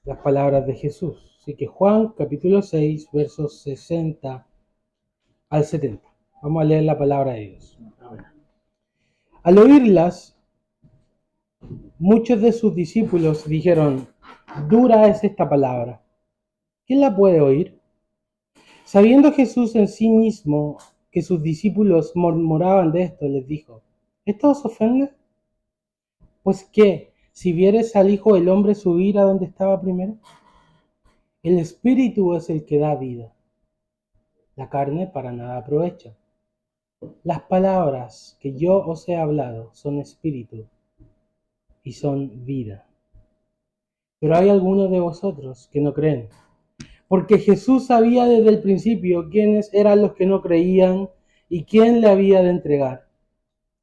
las palabras de Jesús. Así que Juan capítulo 6, versos 60 al 70. Vamos a leer la palabra de Dios. Al oírlas, muchos de sus discípulos dijeron: dura es esta palabra, ¿quién la puede oír? Sabiendo Jesús en sí mismo que sus discípulos murmuraban de esto, les dijo: ¿esto os ofende? Pues qué, si vieres al Hijo del Hombre subir a donde estaba primero. El Espíritu es el que da vida, la carne para nada aprovecha. Las palabras que yo os he hablado son espíritu y son vida. Pero hay algunos de vosotros que no creen, porque Jesús sabía desde el principio quiénes eran los que no creían y quién le había de entregar.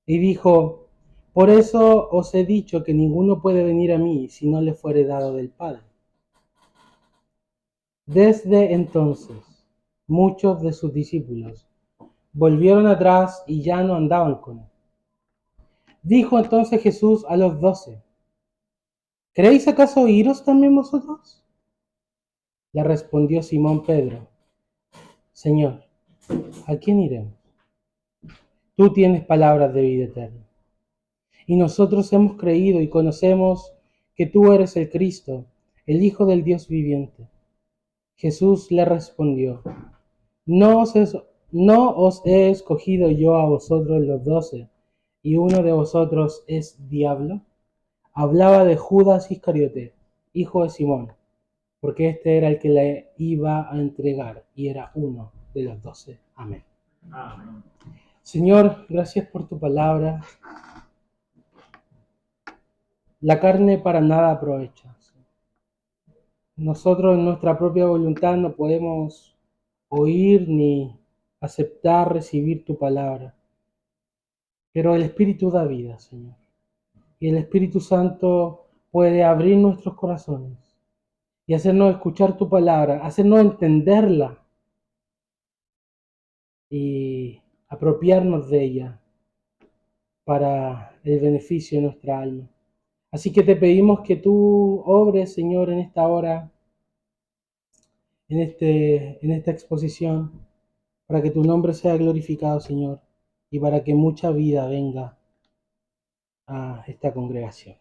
Y dijo: por eso os he dicho que ninguno puede venir a mí si no le fuere dado del Padre. Desde entonces, muchos de sus discípulos volvieron atrás y ya no andaban con él. Dijo entonces Jesús a los 12: ¿queréis acaso iros también vosotros? Le respondió Simón Pedro: Señor, ¿a quién iremos? Tú tienes palabras de vida eterna. Y nosotros hemos creído y conocemos que tú eres el Cristo, el Hijo del Dios viviente. Jesús le respondió: no os he escogido yo a vosotros los 12, y uno de vosotros es diablo. Hablaba de Judas Iscariote, hijo de Simón, porque este era el que le iba a entregar y era uno de los 12. Amén. Amén. Señor, gracias por tu palabra. La carne para nada aprovecha. Nosotros en nuestra propia voluntad no podemos oír ni aceptar, recibir tu palabra. Pero el Espíritu da vida, Señor. Y el Espíritu Santo puede abrir nuestros corazones y hacernos escuchar tu palabra, hacernos entenderla y apropiarnos de ella para el beneficio de nuestra alma. Así que te pedimos que tú obres, Señor, en esta hora, en esta exposición, para que tu nombre sea glorificado, Señor, y para que mucha vida venga a esta congregación.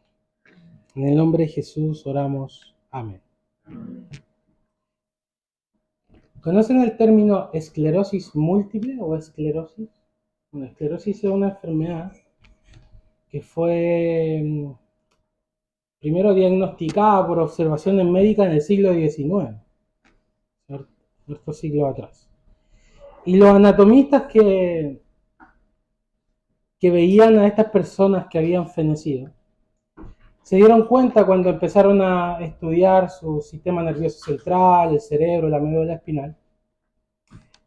En el nombre de Jesús oramos. Amén. ¿Conocen el término esclerosis múltiple o esclerosis? Bueno, esclerosis es una enfermedad que fue primero diagnosticada por observaciones médicas en el siglo XIX, nuestro siglo atrás. Y los anatomistas que veían a estas personas que habían fenecido se dieron cuenta cuando empezaron a estudiar su sistema nervioso central, el cerebro, la médula espinal,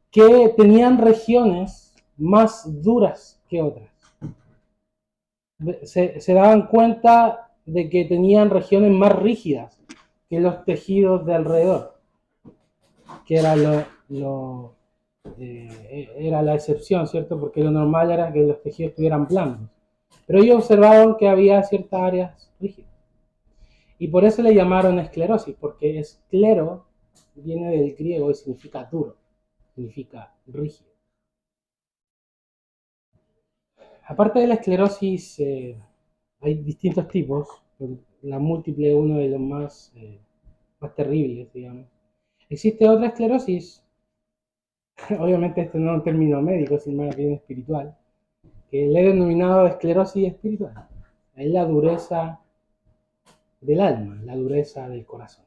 que tenían regiones más duras que otras. Se daban cuenta de que tenían regiones más rígidas que los tejidos de alrededor, que era era la excepción, ¿cierto? Porque lo normal era que los tejidos estuvieran blandos. Pero ellos observaron que había ciertas áreas rígidas. Y por eso le llamaron esclerosis, porque esclero viene del griego y significa duro, significa rígido. Aparte de la esclerosis, hay distintos tipos. La múltiple es uno de los más terribles, digamos. Existe otra esclerosis, obviamente este no es un término médico, sino más bien espiritual, que le he denominado esclerosis espiritual. Es la dureza del alma, la dureza del corazón.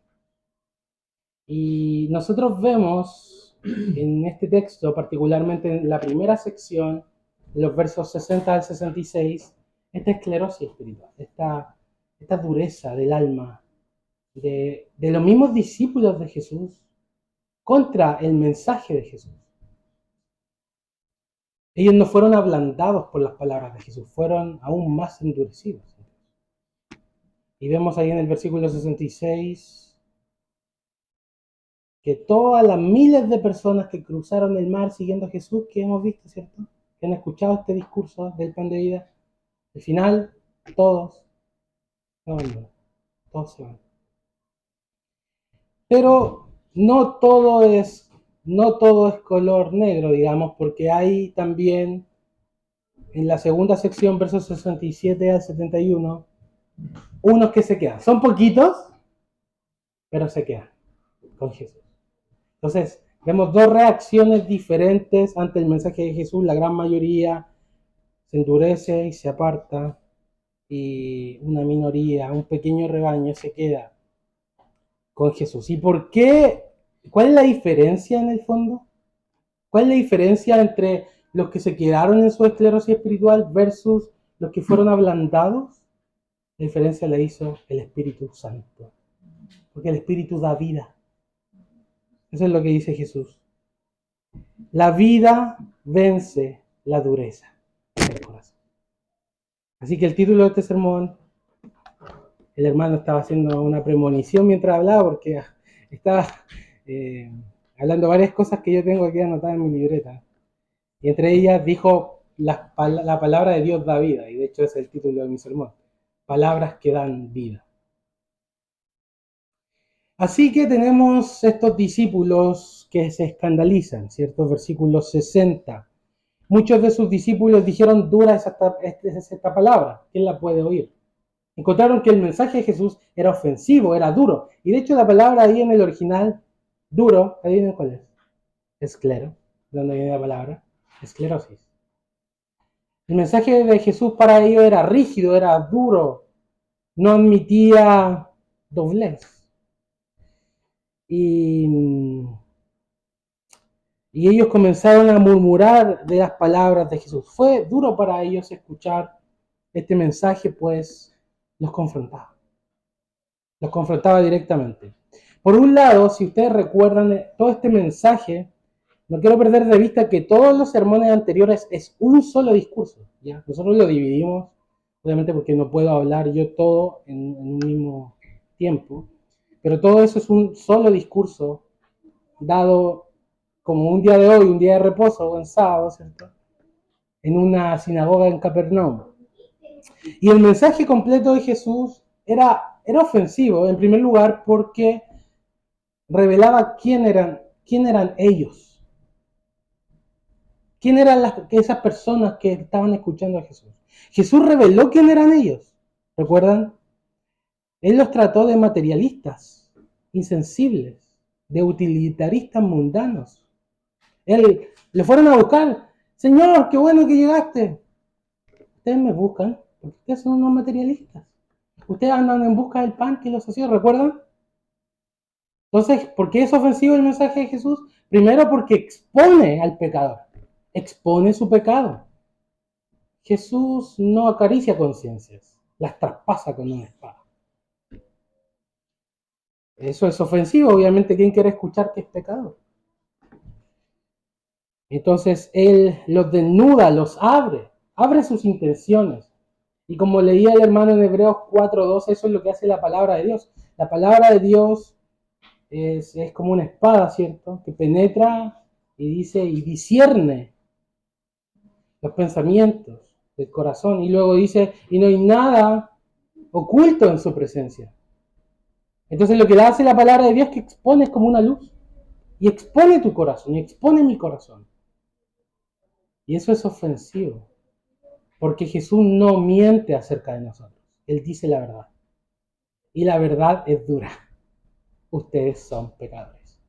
Y nosotros vemos en este texto, particularmente en la primera sección, de los versos 60 al 66, esta esclerosis espiritual, esta dureza del alma de los mismos discípulos de Jesús contra el mensaje de Jesús. Ellos no fueron ablandados por las palabras de Jesús, fueron aún más endurecidos. Y vemos ahí en el versículo 66 que todas las miles de personas que cruzaron el mar siguiendo a Jesús, que hemos visto, ¿cierto? Que han escuchado este discurso del pan de vida, al final todos se van. Pero no todo es color negro, digamos, porque hay también en la segunda sección, versos 67 al 71, unos que se quedan. Son poquitos, pero se quedan con Jesús. Entonces, vemos dos reacciones diferentes ante el mensaje de Jesús. La gran mayoría se endurece y se aparta, y una minoría, un pequeño rebaño se queda con Jesús. ¿Y por qué? ¿Cuál es la diferencia en el fondo? ¿Cuál es la diferencia entre los que se quedaron en su esclerosis espiritual versus los que fueron ablandados? La diferencia la hizo el Espíritu Santo, porque el Espíritu da vida. Eso es lo que dice Jesús. La vida vence la dureza del corazón. Así que el título de este sermón, el hermano estaba haciendo una premonición mientras hablaba, porque estaba hablando varias cosas que yo tengo aquí anotadas en mi libreta. Y entre ellas dijo la palabra de Dios da vida, y de hecho es el título de mi sermón. Palabras que dan vida. Así que tenemos estos discípulos que se escandalizan, ¿cierto? Versículo 60. Muchos de sus discípulos dijeron, dura es esta palabra, ¿quién la puede oír? Encontraron que el mensaje de Jesús era ofensivo, era duro. Y de hecho la palabra ahí en el original, duro, ¿adivinen cuál es? Esclero. ¿De dónde viene la palabra? Esclerosis. El mensaje de Jesús para ellos era rígido, era duro, no admitía doblez. Y ellos comenzaron a murmurar de las palabras de Jesús. Fue duro para ellos escuchar este mensaje, pues los confrontaba directamente. Por un lado, si ustedes recuerdan todo este mensaje, no quiero perder de vista que todos los sermones anteriores es un solo discurso, ¿ya? Nosotros lo dividimos, obviamente porque no puedo hablar yo todo en un mismo tiempo, pero todo eso es un solo discurso dado como un día de hoy, un día de reposo, en sábado, ¿cierto? En una sinagoga en Capernaum. Y el mensaje completo de Jesús era ofensivo, en primer lugar, porque revelaba quién eran ellos. ¿Quién eran esas personas que estaban escuchando a Jesús? Jesús reveló quién eran ellos. ¿Recuerdan? Él los trató de materialistas, insensibles, de utilitaristas mundanos. Él le fueron a buscar. Señor, qué bueno que llegaste. Ustedes me buscan porque ustedes son unos materialistas. Ustedes andan en busca del pan que los hacía, ¿recuerdan? Entonces, ¿por qué es ofensivo el mensaje de Jesús? Primero porque expone al pecador, expone su pecado. Jesús no acaricia conciencias, las traspasa con una espada. Eso es ofensivo, obviamente. ¿Quién quiere escuchar que es pecador? Entonces, Él los desnuda, los abre sus intenciones. Y como leía el hermano en Hebreos 4:2, eso es lo que hace la palabra de Dios. La palabra de Dios es como una espada, ¿cierto? Que penetra y dice y discierne los pensamientos del corazón. Y luego dice, y no hay nada oculto en su presencia. Entonces lo que hace la palabra de Dios es que expone como una luz. Y expone tu corazón, y expone mi corazón. Y eso es ofensivo. Porque Jesús no miente acerca de nosotros. Él dice la verdad. Y la verdad es dura. Ustedes son pecadores.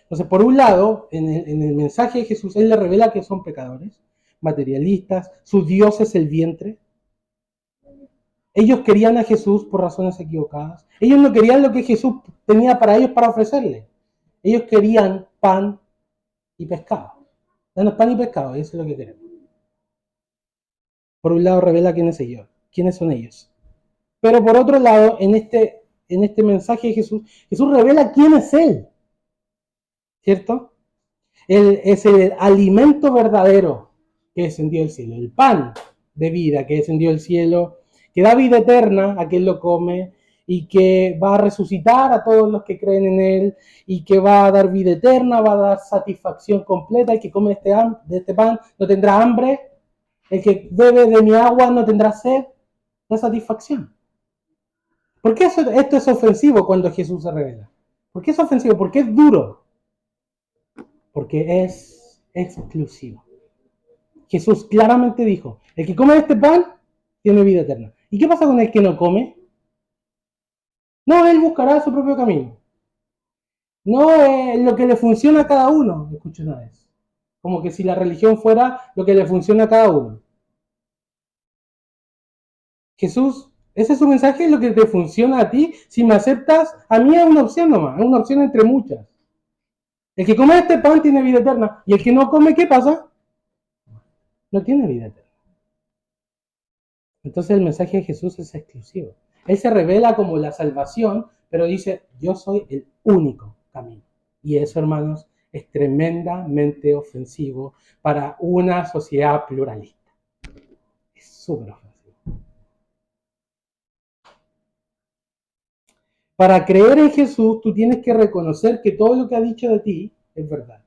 Entonces, por un lado, en el mensaje de Jesús, Él le revela que son pecadores, materialistas, su Dios es el vientre. Ellos querían a Jesús por razones equivocadas. Ellos no querían lo que Jesús tenía para ellos para ofrecerle. Ellos querían pan y pescado. Danos pan y pescado, eso es lo que queremos. Por un lado, revela quiénes son ellos. Pero por otro lado, en este mensaje de Jesús, Jesús revela quién es Él. ¿Cierto? Él es el alimento verdadero que descendió del cielo, el pan de vida que descendió del cielo, que da vida eterna a quien lo come y que va a resucitar a todos los que creen en Él y que va a dar vida eterna, va a dar satisfacción completa. El que come de este pan no tendrá hambre, el que bebe de mi agua no tendrá sed, la satisfacción. ¿Por qué esto es ofensivo cuando Jesús se revela? ¿Por qué es ofensivo? ¿Por qué es duro? Porque es exclusivo. Jesús claramente dijo, el que come este pan tiene vida eterna. ¿Y qué pasa con el que no come? No, él buscará su propio camino. No es lo que le funciona a cada uno, escuché una vez. Como que si la religión fuera lo que le funciona a cada uno. Jesús, ese es su mensaje, es lo que te funciona a ti. Si me aceptas, a mí es una opción nomás, es una opción entre muchas. El que come este pan tiene vida eterna. Y el que no come, ¿qué pasa? No tiene vida eterna. Entonces el mensaje de Jesús es exclusivo. Él se revela como la salvación, pero dice, yo soy el único camino. Y eso, hermanos, es tremendamente ofensivo para una sociedad pluralista. Es súper ofensivo. Para creer en Jesús, tú tienes que reconocer que todo lo que ha dicho de ti es verdad.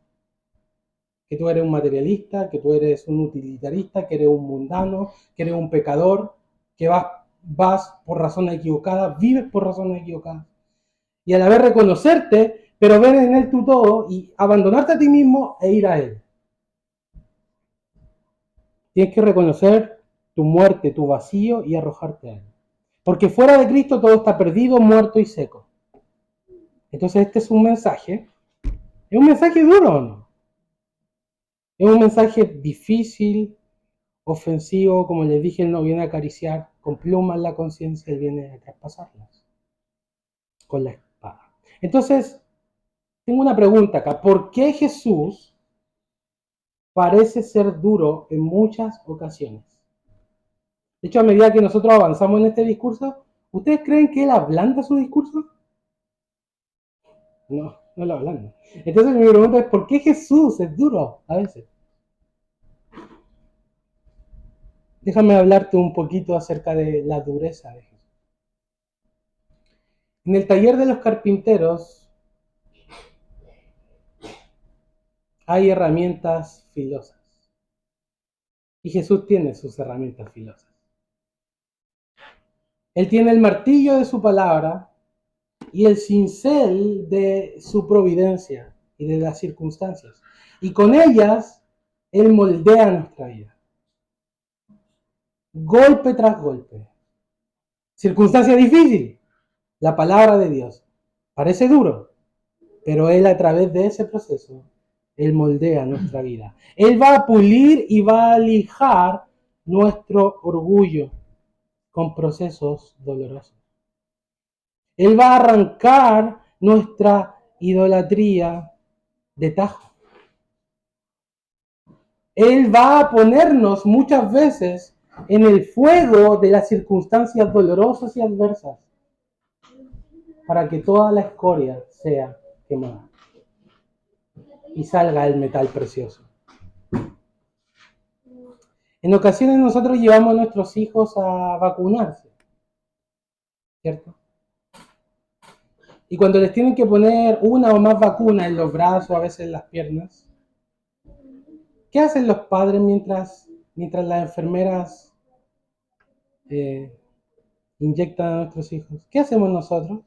Que tú eres un materialista, que tú eres un utilitarista, que eres un mundano, que eres un pecador, que vas por razones equivocadas, vives por razones equivocadas. Y a la vez reconocerte, pero ver en él tu todo y abandonarte a ti mismo e ir a él. Tienes que reconocer tu muerte, tu vacío y arrojarte a él. Porque fuera de Cristo todo está perdido, muerto y seco. Entonces este es un mensaje. ¿Es un mensaje duro o no? Es un mensaje difícil, ofensivo, como les dije, él no viene a acariciar con plumas la conciencia, él viene a traspasarlas con la espada. Entonces, tengo una pregunta acá. ¿Por qué Jesús parece ser duro en muchas ocasiones? De hecho, a medida que nosotros avanzamos en este discurso, ¿ustedes creen que él ablanda su discurso? No, no lo ablanda. Entonces mi pregunta es, ¿por qué Jesús es duro a veces? Déjame hablarte un poquito acerca de la dureza de Jesús. En el taller de los carpinteros hay herramientas filosas. Y Jesús tiene sus herramientas filosas. Él tiene el martillo de su palabra y el cincel de su providencia y de las circunstancias. Y con ellas, Él moldea nuestra vida. Golpe tras golpe. Circunstancia difícil. La palabra de Dios. Parece duro, pero Él a través de ese proceso, Él moldea nuestra vida. Él va a pulir y va a lijar nuestro orgullo con procesos dolorosos. Él va a arrancar nuestra idolatría de tajo. Él va a ponernos muchas veces en el fuego de las circunstancias dolorosas y adversas para que toda la escoria sea quemada y salga el metal precioso. En ocasiones nosotros llevamos a nuestros hijos a vacunarse, ¿cierto? Y cuando les tienen que poner una o más vacunas en los brazos, a veces en las piernas, ¿qué hacen los padres mientras las enfermeras inyectan a nuestros hijos? ¿Qué hacemos nosotros?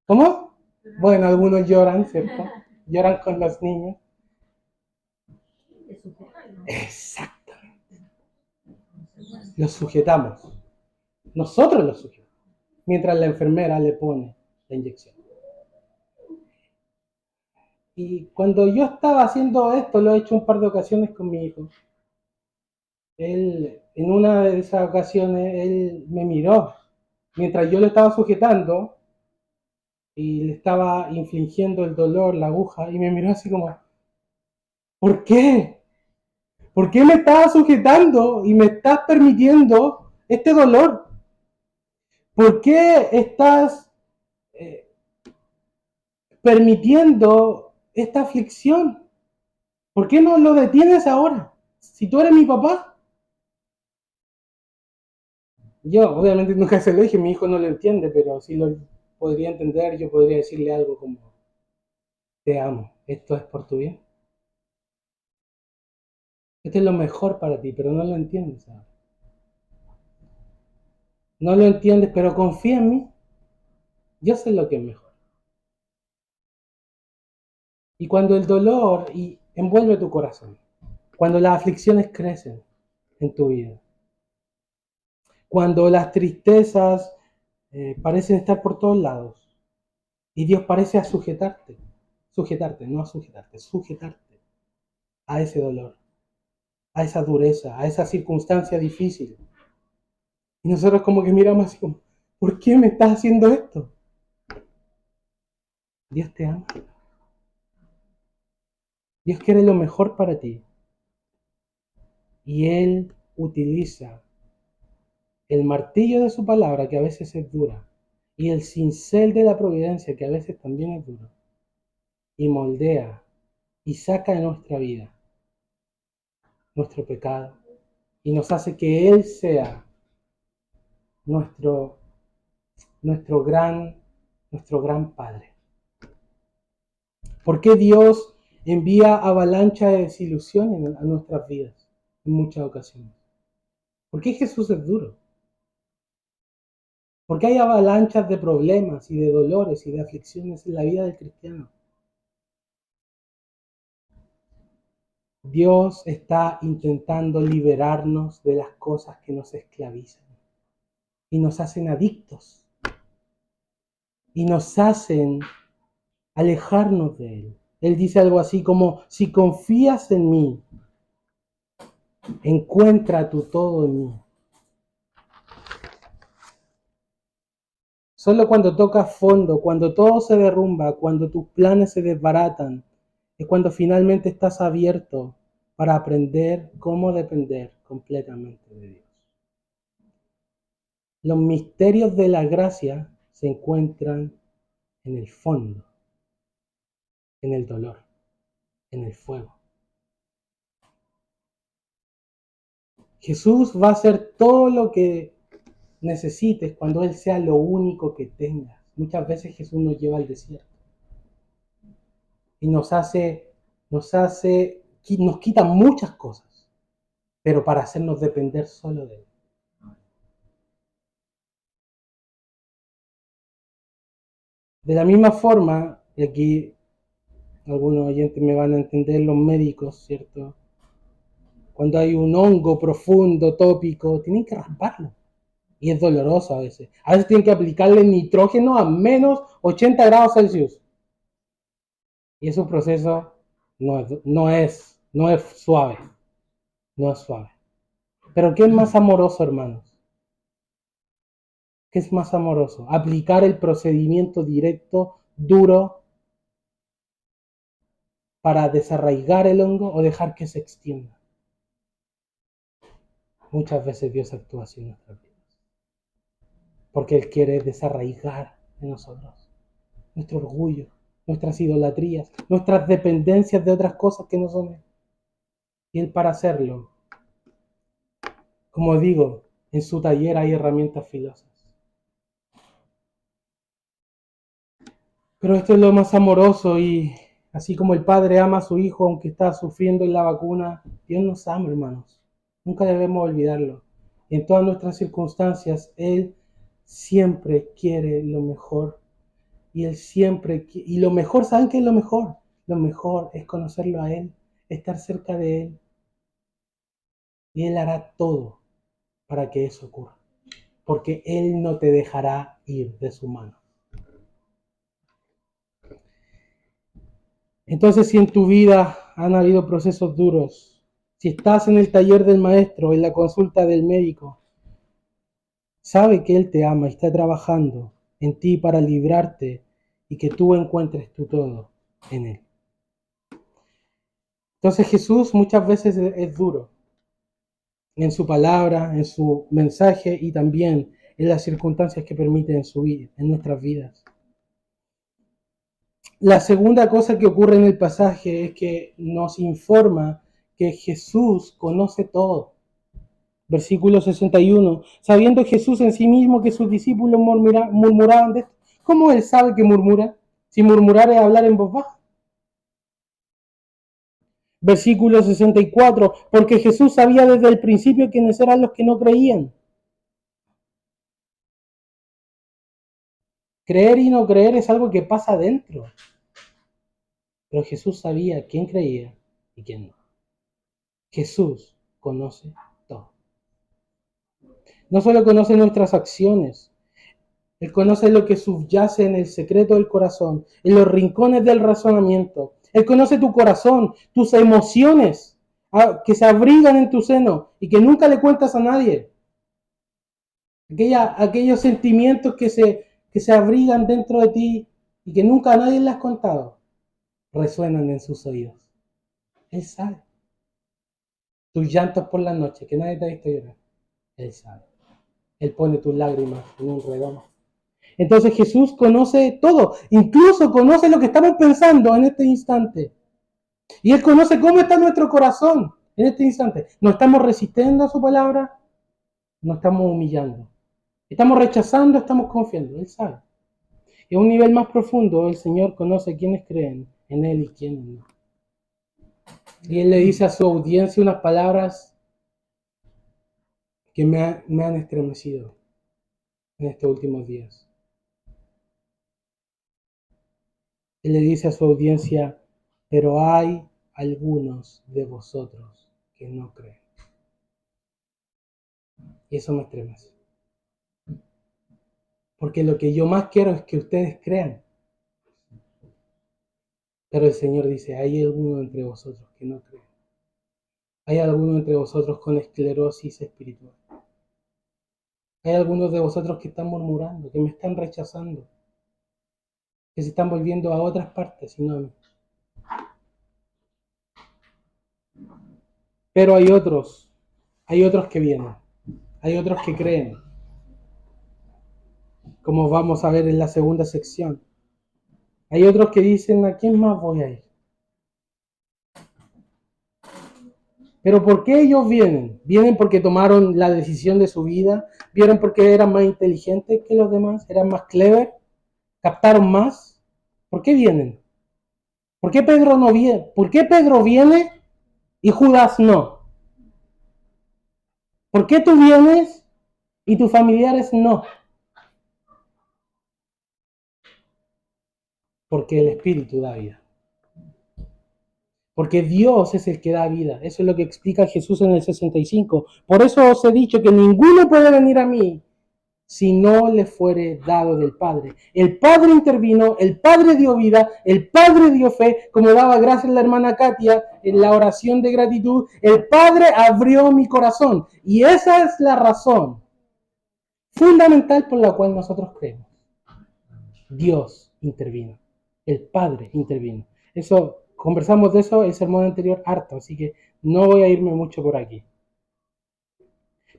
¿Cómo? Bueno, algunos lloran, ¿cierto? Lloran con los niños. Exactamente. Los sujetamos. Nosotros los sujetamos. Mientras la enfermera le pone la inyección. Y cuando yo estaba haciendo esto, lo he hecho un par de ocasiones con mi hijo. Él, en una de esas ocasiones, él me miró mientras yo lo estaba sujetando y le estaba infligiendo el dolor, la aguja, y me miró así como, ¿por qué? ¿Por qué me estás sujetando y me estás permitiendo este dolor? ¿Por qué estás eh, permitiendo esta aflicción? ¿Por qué no lo detienes ahora? Si tú eres mi papá. Yo, obviamente, nunca se lo dije, mi hijo no lo entiende, pero si lo podría entender, yo podría decirle algo como, te amo, esto es por tu bien. Esto es lo mejor para ti, pero no lo entiendes ahora. No lo entiendes, pero confía en mí. Yo sé lo que es mejor. Y cuando el dolor envuelve tu corazón, cuando las aflicciones crecen en tu vida, cuando las tristezas parecen estar por todos lados y Dios parece sujetarte a ese dolor, a esa dureza, a esa circunstancia difícil. Y nosotros como que miramos así como, ¿por qué me estás haciendo esto? Dios te ama. Dios quiere lo mejor para ti. Y Él utiliza el martillo de su palabra, que a veces es dura, y el cincel de la providencia, que a veces también es duro, y moldea y saca de nuestra vida nuestro pecado, y nos hace que Él sea nuestro, nuestro, gran, nuestro gran Padre. ¿Por qué Dios envía avalancha de desilusión a nuestras vidas en muchas ocasiones? ¿Por qué Jesús es duro? ¿Por qué hay avalanchas de problemas y de dolores y de aflicciones en la vida del cristiano? Dios está intentando liberarnos de las cosas que nos esclavizan y nos hacen adictos y nos hacen alejarnos de Él. Él dice algo así como, si confías en mí, encuentra tu todo en mí. Solo cuando tocas fondo, cuando todo se derrumba, cuando tus planes se desbaratan, es cuando finalmente estás abierto para aprender cómo depender completamente de Dios. Los misterios de la gracia se encuentran en el fondo, en el dolor, en el fuego. Jesús va a hacer todo lo que necesites cuando Él sea lo único que tengas. Muchas veces Jesús nos lleva al desierto y nos quita muchas cosas, pero para hacernos depender solo de Él. De la misma forma, y aquí algunos oyentes me van a entender, los médicos, ¿cierto? Cuando hay un hongo profundo, tópico, tienen que rasparlo. Y es doloroso a veces. A veces tienen que aplicarle nitrógeno a menos 80 grados Celsius. Y es un proceso, no es suave. No es suave. Pero ¿qué es más amoroso, hermanos? ¿Qué es más amoroso? ¿Aplicar el procedimiento directo, duro, para desarraigar el hongo o dejar que se extienda? Muchas veces Dios actúa así en nuestras vidas. Porque Él quiere desarraigar en nosotros nuestro orgullo, nuestras idolatrías, nuestras dependencias de otras cosas que no son Él. Y Él para hacerlo, como digo, en su taller hay herramientas filosas. Pero esto es lo más amoroso y así como el padre ama a su hijo aunque está sufriendo en la vacuna, Dios nos ama, hermanos. Nunca debemos olvidarlo. Y en todas nuestras circunstancias, Él siempre quiere lo mejor. Y Él siempre, y lo mejor, ¿saben qué es lo mejor? Lo mejor es conocerlo a Él, estar cerca de Él. Y Él hará todo para que eso ocurra. Porque Él no te dejará ir de su mano. Entonces, si en tu vida han habido procesos duros, si estás en el taller del maestro, en la consulta del médico, sabe que Él te ama y está trabajando en ti para librarte y que tú encuentres tu todo en Él. Entonces Jesús muchas veces es duro en su palabra, en su mensaje y también en las circunstancias que permite en su vida, en nuestras vidas. La segunda cosa que ocurre en el pasaje es que nos informa que Jesús conoce todo. Versículo 61. Sabiendo Jesús en sí mismo que sus discípulos murmuraban de esto. ¿Cómo Él sabe que murmura? Si murmurar es hablar en voz baja. Versículo 64. Porque Jesús sabía desde el principio quiénes eran los que no creían. Creer y no creer es algo que pasa adentro. Pero Jesús sabía quién creía y quién no. Jesús conoce todo. No solo conoce nuestras acciones, Él conoce lo que subyace en el secreto del corazón, en los rincones del razonamiento. Él conoce tu corazón, tus emociones, que se abrigan en tu seno y que nunca le cuentas a nadie. Aquellos sentimientos que se abrigan dentro de ti y que nunca a nadie le has contado, resuenan en sus oídos. Él sabe. Tus llantos por la noche, que nadie te ha visto llorar. Él sabe. Él pone tus lágrimas en un redondo. Entonces Jesús conoce todo, incluso conoce lo que estamos pensando en este instante. Y Él conoce cómo está nuestro corazón en este instante. ¿No estamos resistiendo a su palabra? ¿No estamos humillando? ¿Estamos rechazando? ¿Estamos confiando? Él sabe. Y a un nivel más profundo, el Señor conoce quiénes creen en Él y quiénes no. Y Él le dice a su audiencia unas palabras que me han estremecido en estos últimos días. Él le dice a su audiencia, pero hay algunos de vosotros que no creen. Y eso me estremece. Porque lo que yo más quiero es que ustedes crean. Pero el Señor dice, hay algunos entre vosotros que no creen. Hay algunos entre vosotros con esclerosis espiritual. Hay algunos de vosotros que están murmurando, que me están rechazando, que se están volviendo a otras partes y no a mí. Pero hay otros que vienen, hay otros que creen, como vamos a ver en la segunda sección. Hay otros que dicen, ¿a quién más voy a ir? Pero ¿por qué ellos vienen? ¿Vienen porque tomaron la decisión de su vida? ¿Vieron porque eran más inteligentes que los demás? ¿Eran más clever? ¿Captaron más? ¿Por qué vienen? ¿Por qué Pedro no viene? ¿Por qué Pedro viene y Judas no? ¿Por qué tú vienes y tus familiares no? Porque el Espíritu da vida. Porque Dios es el que da vida. Eso es lo que explica Jesús en el 65. Por eso os he dicho que ninguno puede venir a mí si no le fuere dado del Padre. El Padre intervino, el Padre dio vida, el Padre dio fe, como daba gracias la hermana Katia en la oración de gratitud. El Padre abrió mi corazón. Y esa es la razón fundamental por la cual nosotros creemos. Dios intervino. El Padre intervino. Eso, conversamos de eso el sermón anterior harto, así que no voy a irme mucho por aquí.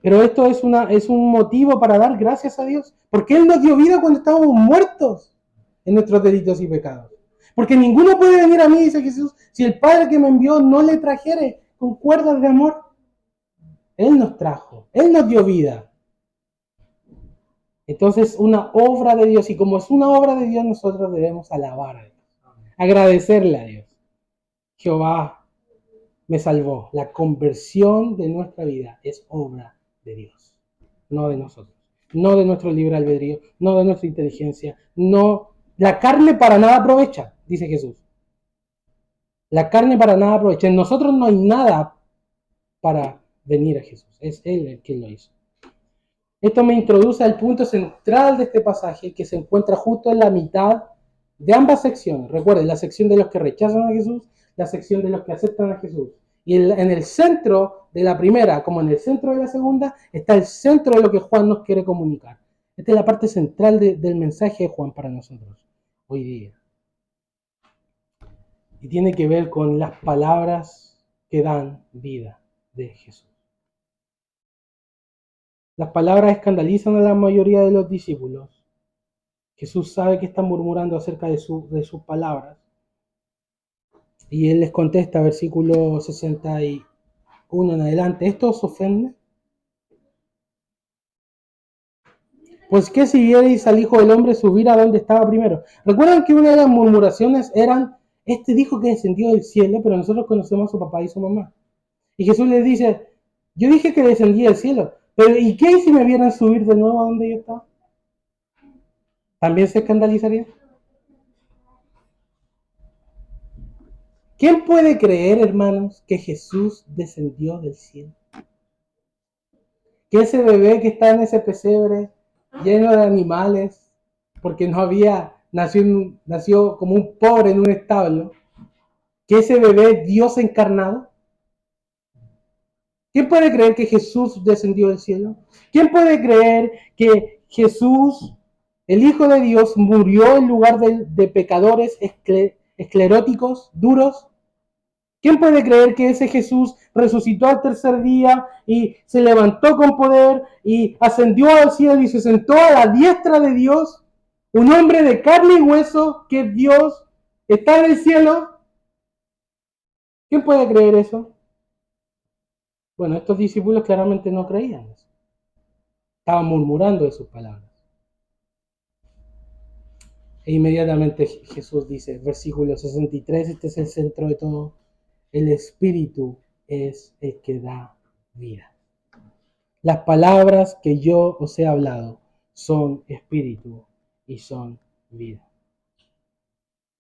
Pero esto es un motivo para dar gracias a Dios, porque Él nos dio vida cuando estábamos muertos en nuestros delitos y pecados. Porque ninguno puede venir a mí, dice Jesús, si el Padre que me envió no le trajere con cuerdas de amor. Él nos trajo, Él nos dio vida. Entonces, una obra de Dios, y como es una obra de Dios, nosotros debemos alabar a Dios, agradecerle a Dios. Jehová me salvó. La conversión de nuestra vida es obra de Dios, no de nosotros, no de nuestro libre albedrío, no de nuestra inteligencia, no. La carne para nada aprovecha, dice Jesús. La carne para nada aprovecha. En nosotros no hay nada para venir a Jesús. Es Él el que lo hizo. Esto me introduce al punto central de este pasaje que se encuentra justo en la mitad de ambas secciones. Recuerden, la sección de los que rechazan a Jesús, la sección de los que aceptan a Jesús. Y en el centro de la primera, como en el centro de la segunda, está el centro de lo que Juan nos quiere comunicar. Esta es la parte central del mensaje de Juan para nosotros hoy día. Y tiene que ver con las palabras que dan vida de Jesús. Las palabras escandalizan a la mayoría de los discípulos. Jesús sabe que están murmurando acerca de sus palabras. Y Él les contesta, versículo 61 en adelante, ¿esto os ofende? Pues que si vierais al Hijo del Hombre subir a donde estaba primero. Recuerdan que una de las murmuraciones eran, este dijo que descendió del cielo, pero nosotros conocemos a su papá y su mamá. Y Jesús les dice, yo dije que descendía del cielo, pero ¿y qué si me vieran subir de nuevo a donde yo estaba? ¿También se escandalizaría? ¿Quién puede creer, hermanos, que Jesús descendió del cielo? Que ese bebé que está en ese pesebre lleno de animales, porque no había, nació como un pobre en un establo, que ese bebé es Dios encarnado. ¿Quién puede creer que Jesús descendió del cielo? ¿Quién puede creer que Jesús, el Hijo de Dios, murió en lugar de pecadores escleróticos, duros? ¿Quién puede creer que ese Jesús resucitó al tercer día y se levantó con poder y ascendió al cielo y se sentó a la diestra de Dios? Un hombre de carne y hueso que es Dios está en el cielo. ¿Quién puede creer eso? Bueno, estos discípulos claramente no creían eso. Estaban murmurando de sus palabras. E inmediatamente Jesús dice, versículo 63, este es el centro de todo, el Espíritu es el que da vida. Las palabras que yo os he hablado son espíritu y son vida.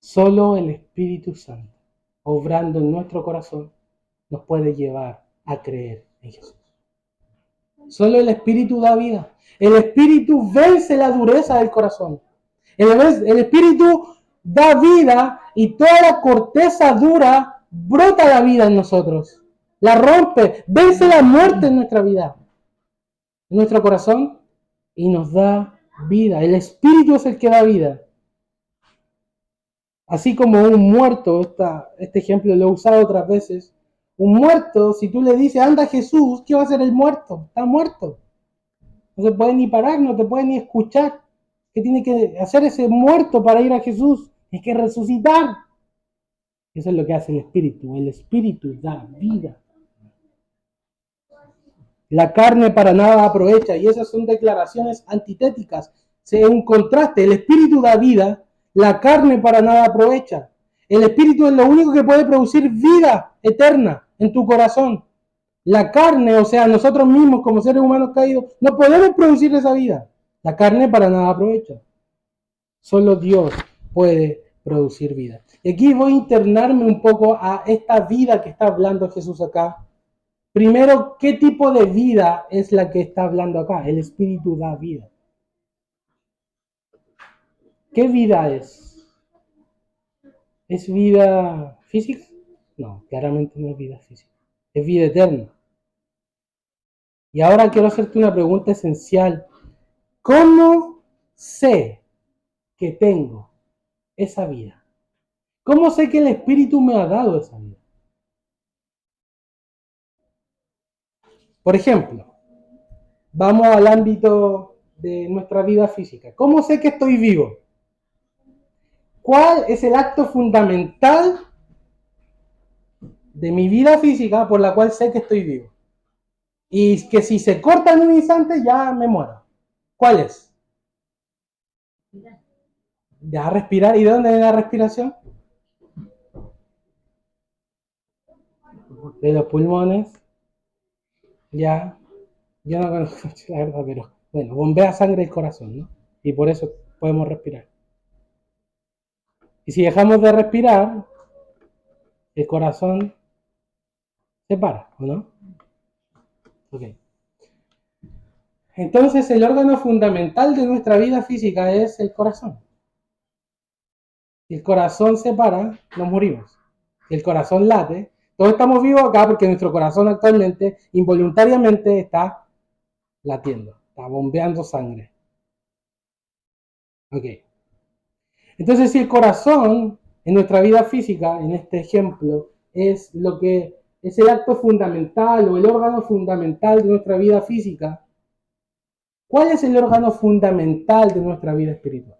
Solo el Espíritu Santo, obrando en nuestro corazón, nos puede llevar a creer en Jesús. Solo el Espíritu da vida. El Espíritu vence la dureza del corazón. El Espíritu da vida y toda la corteza dura brota la vida en nosotros. La rompe, vence la muerte en nuestra vida, en nuestro corazón, y nos da vida. El Espíritu es el que da vida. Así como un muerto, este ejemplo lo he usado otras veces, un muerto, si tú le dices, anda Jesús, ¿qué va a hacer el muerto? Está muerto. No se puede ni parar, no te puede ni escuchar. ¿Qué tiene que hacer ese muerto para ir a Jesús? Es que resucitar. Eso es lo que hace el Espíritu. El Espíritu da vida. La carne para nada aprovecha, y esas son declaraciones antitéticas. Es un contraste. El Espíritu da vida, la carne para nada aprovecha. El Espíritu es lo único que puede producir vida eterna en tu corazón. La carne, o sea, nosotros mismos como seres humanos caídos, no podemos producir esa vida. La carne para nada aprovecha. Solo Dios puede producir vida. Y aquí voy a internarme un poco a esta vida que está hablando Jesús acá. Primero, ¿qué tipo de vida es la que está hablando acá? El Espíritu da vida. ¿Qué vida es? ¿Es vida física? No, claramente no es vida física. Es vida eterna. Y ahora quiero hacerte una pregunta esencial. ¿Cómo sé que tengo esa vida? ¿Cómo sé que el Espíritu me ha dado esa vida? Por ejemplo, vamos al ámbito de nuestra vida física. ¿Cómo sé que estoy vivo? ¿Cuál es el acto fundamental de mi vida física por la cual sé que estoy vivo? Y que si se corta en un instante ya me muero. ¿Cuál es? Ya respirar. ¿Y de dónde viene la respiración? De los pulmones. Ya. Yo no conozco la verdad, pero bueno, bombea sangre el corazón, ¿no? Y por eso podemos respirar. Y si dejamos de respirar, el corazón se para, ¿o no? Ok. Entonces el órgano fundamental de nuestra vida física es el corazón. Si el corazón se para, nos morimos. Si el corazón late, todos estamos vivos acá porque nuestro corazón actualmente, involuntariamente, está latiendo, está bombeando sangre. Ok. Entonces, si el corazón en nuestra vida física, en este ejemplo, es lo que es el acto fundamental o el órgano fundamental de nuestra vida física, ¿cuál es el órgano fundamental de nuestra vida espiritual?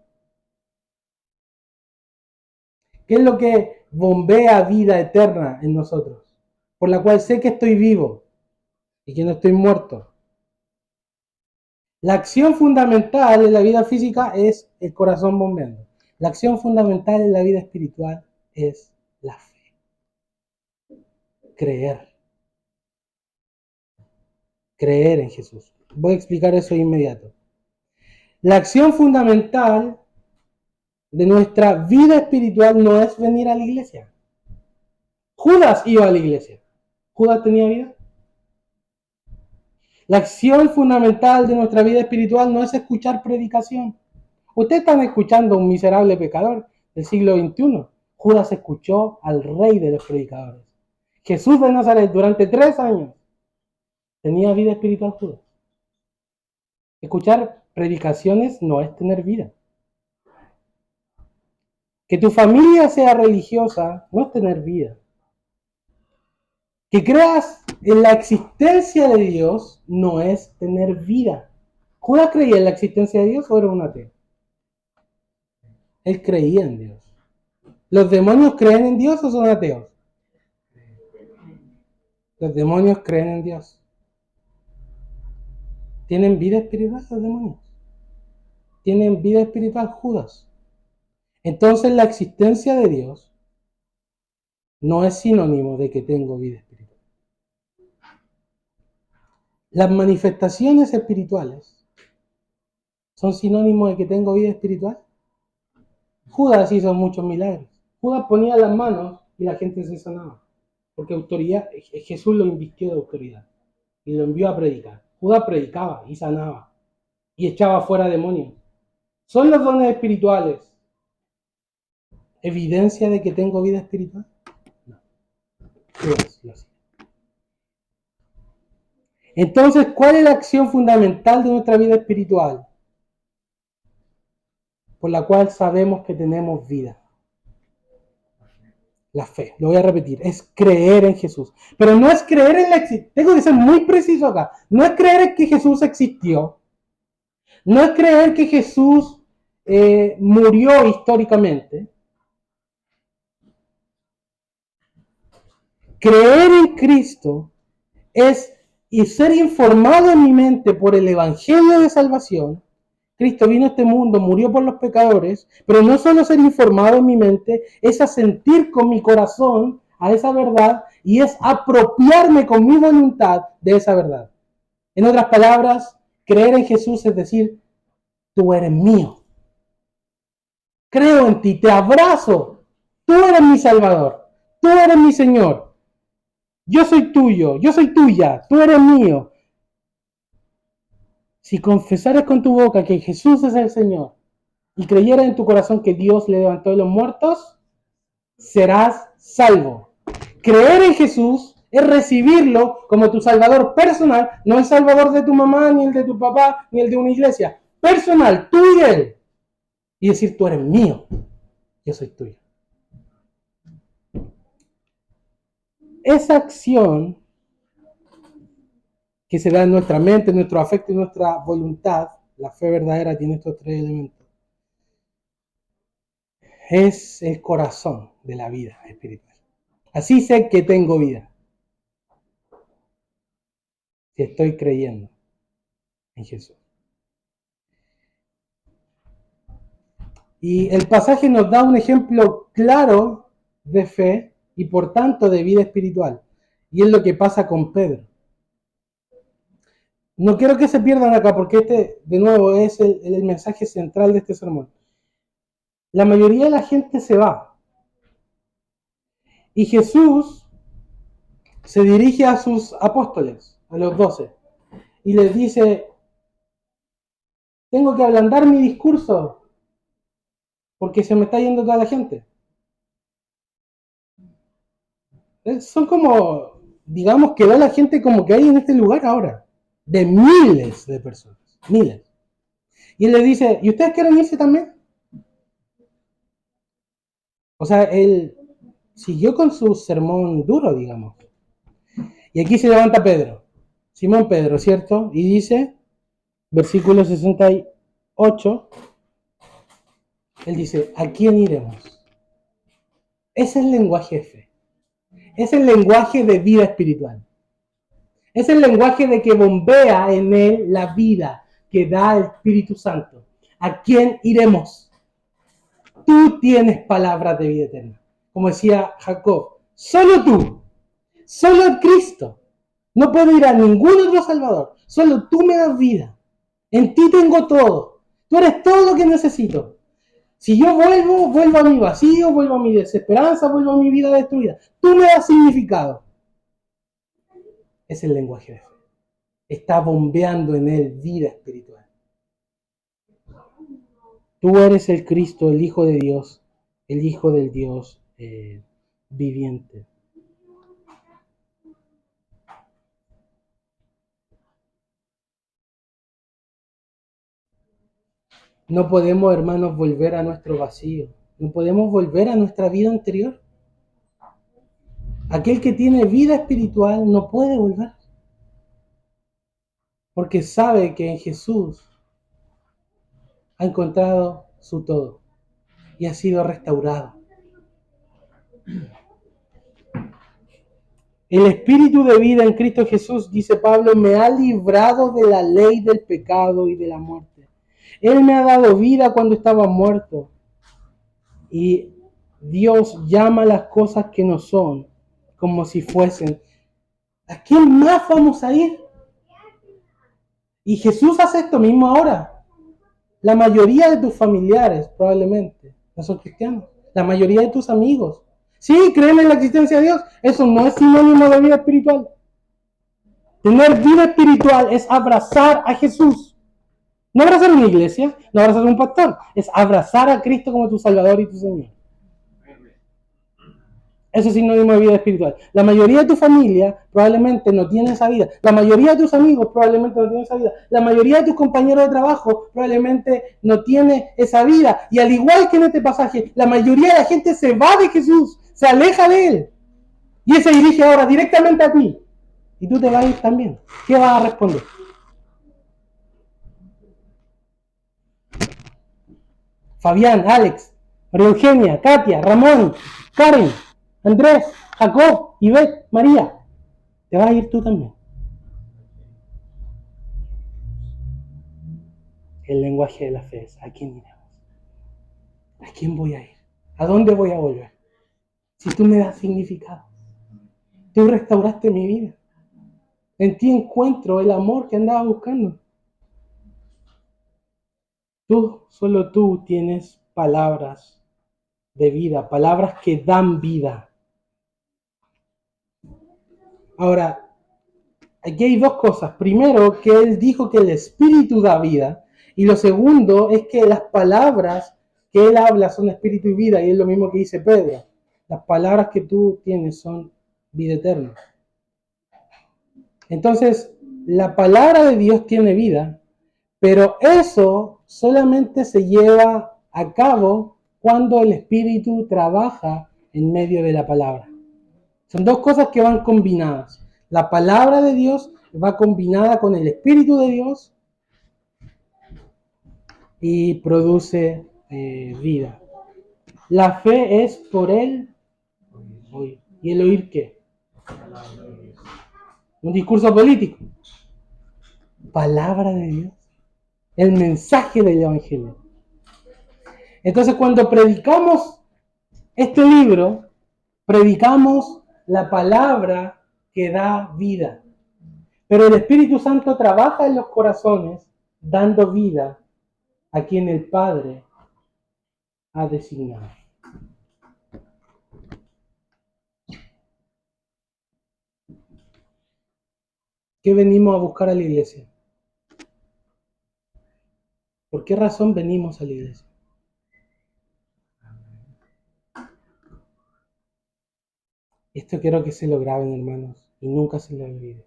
¿Qué es lo que bombea vida eterna en nosotros? Por la cual sé que estoy vivo y que no estoy muerto. La acción fundamental en la vida física es el corazón bombeando. La acción fundamental en la vida espiritual es la fe. Creer. Creer en Jesús. Voy a explicar eso de inmediato. La acción fundamental de nuestra vida espiritual no es venir a la iglesia. Judas iba a la iglesia. ¿Judas tenía vida? La acción fundamental de nuestra vida espiritual no es escuchar predicación. Ustedes están escuchando a un miserable pecador del siglo XXI. Judas escuchó al rey de los predicadores. Jesús de Nazaret durante 3 años tenía vida espiritual Judas. Escuchar predicaciones no es tener vida. Que tu familia sea religiosa no es tener vida. Que creas en la existencia de Dios no es tener vida. ¿Judas creía en la existencia de Dios o era un ateo? Él creía en Dios. ¿Los demonios creen en Dios o son ateos? Los demonios creen en Dios. ¿Tienen vida espiritual los demonios? ¿Tienen vida espiritual Judas? Entonces la existencia de Dios no es sinónimo de que tengo vida espiritual. Las manifestaciones espirituales son sinónimos de que tengo vida espiritual. Judas hizo muchos milagros. Judas ponía las manos y la gente se sanaba. Porque autoridad, Jesús lo invistió de autoridad y lo envió a predicar. Judas predicaba y sanaba y echaba fuera demonios. ¿Son los dones espirituales evidencia de que tengo vida espiritual? No. Judas lo hacía. Entonces, ¿cuál es la acción fundamental de nuestra vida espiritual? Por la cual sabemos que tenemos vida. La fe, lo voy a repetir, es creer en Jesús. Pero no es creer en la existencia, tengo que ser muy preciso acá. No es creer en que Jesús existió. No es creer que Jesús murió históricamente. Creer en Cristo es ser informado en mi mente por el Evangelio de Salvación. Cristo vino a este mundo, murió por los pecadores, pero no solo ser informado en mi mente, es asentir con mi corazón a esa verdad y es apropiarme con mi voluntad de esa verdad. En otras palabras, creer en Jesús es decir, tú eres mío. Creo en ti, te abrazo. Tú eres mi Salvador, tú eres mi Señor. Yo soy tuyo, yo soy tuya, tú eres mío. Si confesaras con tu boca que Jesús es el Señor y creyeras en tu corazón que Dios le levantó de los muertos, serás salvo. Creer en Jesús es recibirlo como tu Salvador personal, no el Salvador de tu mamá, ni el de tu papá, ni el de una iglesia. Personal, tú y Él. Y decir, tú eres mío, yo soy tuyo. Esa acción que se da en nuestra mente, en nuestro afecto y nuestra voluntad, la fe verdadera tiene estos 3 elementos. Es el corazón de la vida espiritual. Así sé que tengo vida. Si estoy creyendo en Jesús. Y el pasaje nos da un ejemplo claro de fe y por tanto de vida espiritual. Y es lo que pasa con Pedro. No quiero que se pierdan acá porque este, de nuevo, es el mensaje central de este sermón. La mayoría de la gente se va. Y Jesús se dirige a sus apóstoles, a los 12, y les dice, tengo que ablandar mi discurso porque se me está yendo toda la gente. Son como, digamos, que da la gente como que hay en este lugar ahora, de miles de personas, miles. Y él les dice, ¿y ustedes quieren irse también? O sea, él siguió con su sermón duro, digamos. Y aquí se levanta Pedro, Simón Pedro, ¿cierto? Y dice, versículo 68, él dice, ¿a quién iremos? Es el lenguaje de fe. Es el lenguaje de vida espiritual. Es el lenguaje de que bombea en él la vida que da el Espíritu Santo. ¿A quién iremos? Tú tienes palabras de vida eterna. Como decía Jacob, solo tú, solo Cristo. No puedo ir a ningún otro Salvador. Solo tú me das vida. En ti tengo todo. Tú eres todo lo que necesito. Si yo vuelvo a mi vacío, vuelvo a mi desesperanza, vuelvo a mi vida destruida. Tú me das significado. Es el lenguaje de fe. Está bombeando en él vida espiritual. Tú eres el Cristo, el Hijo de Dios, el Hijo del Dios viviente. No podemos, hermanos, volver a nuestro vacío. No podemos volver a nuestra vida anterior. Aquel que tiene vida espiritual no puede volver. Porque sabe que en Jesús ha encontrado su todo y ha sido restaurado. El espíritu de vida en Cristo Jesús, dice Pablo, me ha librado de la ley del pecado y de la muerte. Él me ha dado vida cuando estaba muerto. Y Dios llama las cosas que no son como si fuesen. ¿A quién más vamos a ir? Y Jesús hace esto mismo ahora. La mayoría de tus familiares probablemente no son cristianos. La mayoría de tus amigos. Sí, creen en la existencia de Dios. Eso no es sinónimo de vida espiritual. Tener vida espiritual es abrazar a Jesús. No abrazar una iglesia, no abrazar un pastor. Es abrazar a Cristo como tu Salvador y tu Señor. Eso es sinónimo de vida espiritual. La mayoría de tu familia probablemente no tiene esa vida. La mayoría de tus amigos probablemente no tiene esa vida. La mayoría de tus compañeros de trabajo probablemente no tiene esa vida. Y al igual que en este pasaje, la mayoría de la gente se va de Jesús, se aleja de Él. Y Él se dirige ahora directamente a ti. Y tú te vas a ir también. ¿Qué vas a responder? Fabián, Alex, María Eugenia, Katia, Ramón, Karen, Andrés, Jacob, Ivette, María. Te vas a ir tú también. El lenguaje de la fe es: ¿a quién iremos? ¿A quién voy a ir? ¿A dónde voy a volver? Si tú me das significado. Tú restauraste mi vida. En ti encuentro el amor que andaba buscando. Solo tú tienes palabras de vida, palabras que dan vida. Ahora, aquí hay dos cosas. Primero, que Él dijo que el Espíritu da vida. Y lo segundo es que las palabras que Él habla son espíritu y vida. Y es lo mismo que dice Pedro. Las palabras que tú tienes son vida eterna. Entonces, la palabra de Dios tiene vida, pero eso solamente se lleva a cabo cuando el Espíritu trabaja en medio de la palabra. Son dos cosas que van combinadas. La palabra de Dios va combinada con el Espíritu de Dios y produce vida. La fe es por el oír. ¿Y el oír qué? Un discurso político. Palabra de Dios. El mensaje del Evangelio. Entonces, cuando predicamos este libro, predicamos la palabra que da vida. Pero el Espíritu Santo trabaja en los corazones dando vida a quien el Padre ha designado. ¿Qué venimos a buscar a la iglesia? ¿Por qué razón venimos a la iglesia? Esto quiero que se lo graben, hermanos, y nunca se lo olvide.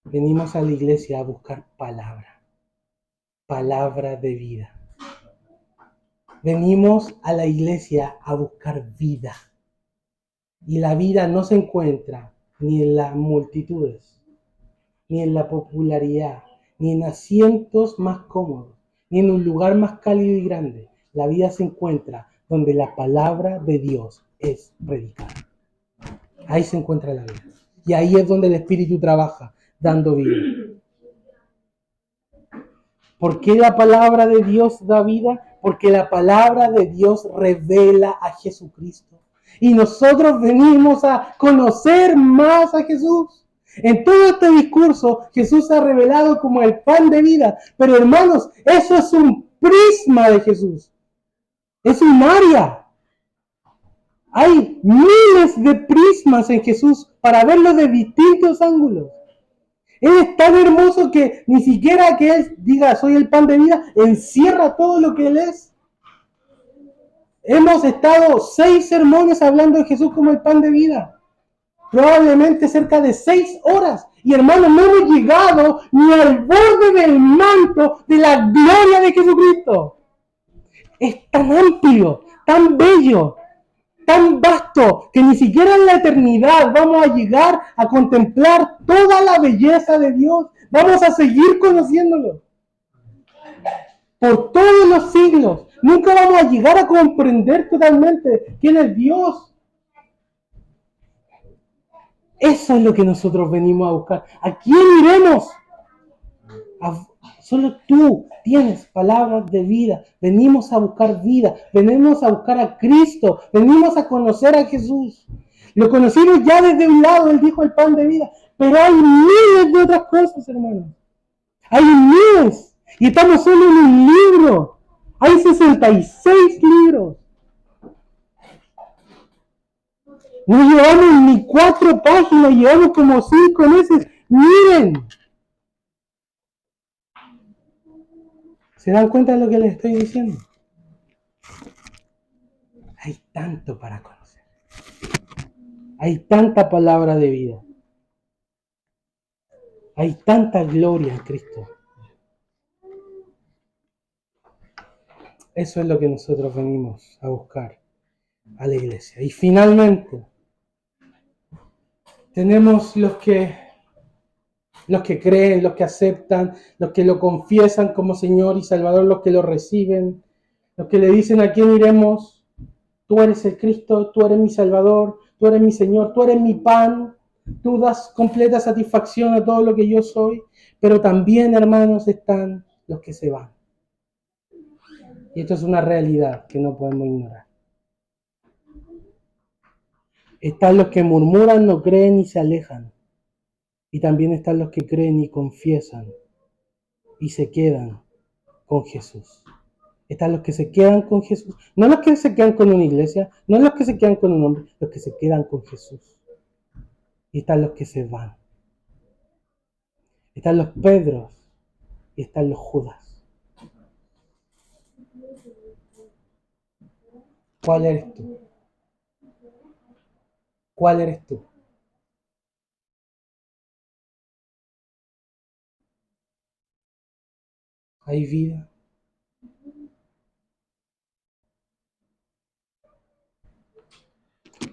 Venimos a la iglesia a buscar palabra de vida. Venimos a la iglesia a buscar vida. Y la vida no se encuentra ni en las multitudes, ni en la popularidad, ni en asientos más cómodos, ni en un lugar más cálido y grande. La vida se encuentra donde la palabra de Dios es predicada. Ahí se encuentra la vida. Y ahí es donde el Espíritu trabaja, dando vida. ¿Por qué la palabra de Dios da vida? Porque la palabra de Dios revela a Jesucristo. Y nosotros venimos a conocer más a Jesús. En todo este discurso, Jesús se ha revelado como el pan de vida. Pero hermanos, eso es un prisma de Jesús. Es un área. Hay miles de prismas en Jesús para verlo de distintos ángulos. Él es tan hermoso que ni siquiera que Él diga soy el pan de vida, encierra todo lo que Él es. Hemos estado 6 sermones hablando de Jesús como el pan de vida. Probablemente cerca de 6 horas. Y hermanos, no hemos llegado ni al borde del manto de la gloria de Jesucristo. Es tan amplio, tan bello, tan vasto, que ni siquiera en la eternidad vamos a llegar a contemplar toda la belleza de Dios. Vamos a seguir conociéndolo. Por todos los siglos. Nunca vamos a llegar a comprender totalmente quién es Dios. Eso es lo que nosotros venimos a buscar. ¿A quién iremos? Solo tú tienes palabras de vida. Venimos a buscar vida. Venimos a buscar a Cristo. Venimos a conocer a Jesús. Lo conocimos ya desde un lado. Él dijo el pan de vida. Pero hay miles de otras cosas, hermanos. Hay miles. Y estamos solo en un libro. Hay 66 libros. No llevamos ni 4 páginas, llevamos como 5 meses. Miren. ¿Se dan cuenta de lo que les estoy diciendo? Hay tanto para conocer. Hay tanta palabra de vida. Hay tanta gloria en Cristo. Eso es lo que nosotros venimos a buscar a la iglesia. Y finalmente, tenemos los que creen, los que aceptan, los que lo confiesan como Señor y Salvador, los que lo reciben, los que le dicen a quién iremos. Tú eres el Cristo, tú eres mi Salvador, tú eres mi Señor, tú eres mi pan, tú das completa satisfacción a todo lo que yo soy. Pero también, hermanos, están los que se van. Y esto es una realidad que no podemos ignorar. Están los que murmuran, no creen y se alejan. Y también están los que creen y confiesan y se quedan con Jesús. Están los que se quedan con Jesús. No los que se quedan con una iglesia, no los que se quedan con un hombre, los que se quedan con Jesús. Y están los que se van. Están los Pedros y están los Judas. ¿Cuál eres tú? ¿Cuál eres tú? ¿Hay vida?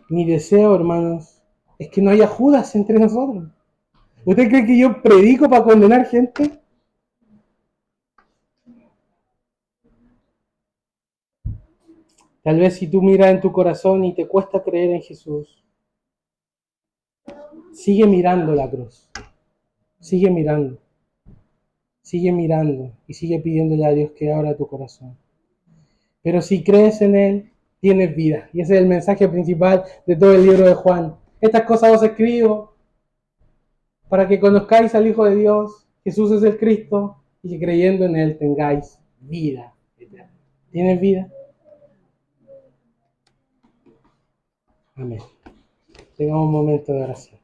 Mi deseo, hermanos, es que no haya Judas entre nosotros. ¿Usted cree que yo predico para condenar gente? Tal vez si tú miras en tu corazón y te cuesta creer en Jesús, sigue mirando la cruz. Sigue mirando. Sigue mirando y sigue pidiéndole a Dios que abra tu corazón. Pero si crees en Él, tienes vida. Y ese es el mensaje principal de todo el libro de Juan. Estas cosas os escribo para que conozcáis al Hijo de Dios, Jesús es el Cristo, y que creyendo en Él tengáis vida eterna. ¿Tienes vida? Amén. Tengamos un momento de oración.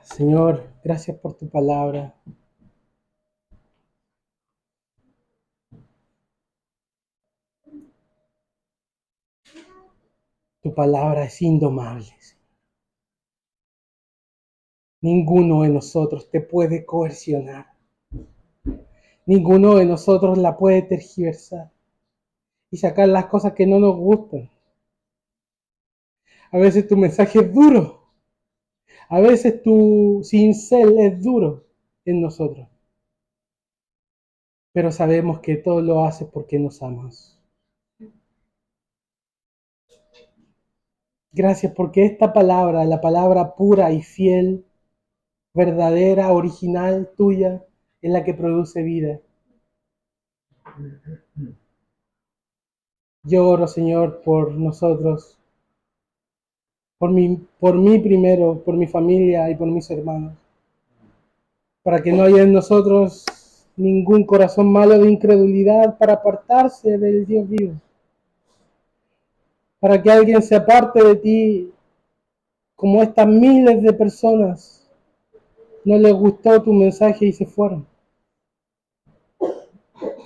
Señor, gracias por tu palabra. Tu palabra es indomable. Ninguno de nosotros te puede coercionar. Ninguno de nosotros la puede tergiversar y sacar las cosas que no nos gustan. A veces tu mensaje es duro. A veces tu cincel es duro en nosotros. Pero sabemos que todo lo haces porque nos amas. Gracias porque esta palabra, la palabra pura y fiel, verdadera, original, tuya, es la que produce vida. Yo oro, Señor, por nosotros, por mí primero, por mi familia y por mis hermanos, para que no haya en nosotros ningún corazón malo de incredulidad para apartarse del Dios vivo. Para que alguien se aparte de ti, como estas miles de personas, no les gustó tu mensaje y se fueron.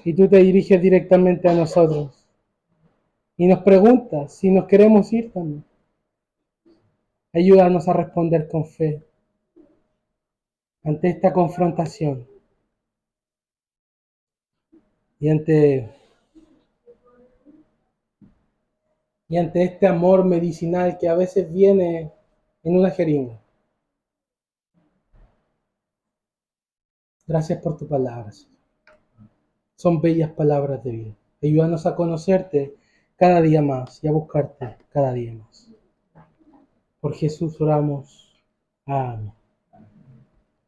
Y tú te diriges directamente a nosotros y nos preguntas si nos queremos ir también. Ayúdanos a responder con fe ante esta confrontación y ante este amor medicinal que a veces viene en una jeringa. Gracias por tu palabra, Señor. Son bellas palabras de vida. Ayúdanos a conocerte cada día más y a buscarte cada día más. Por Jesús oramos. Amén.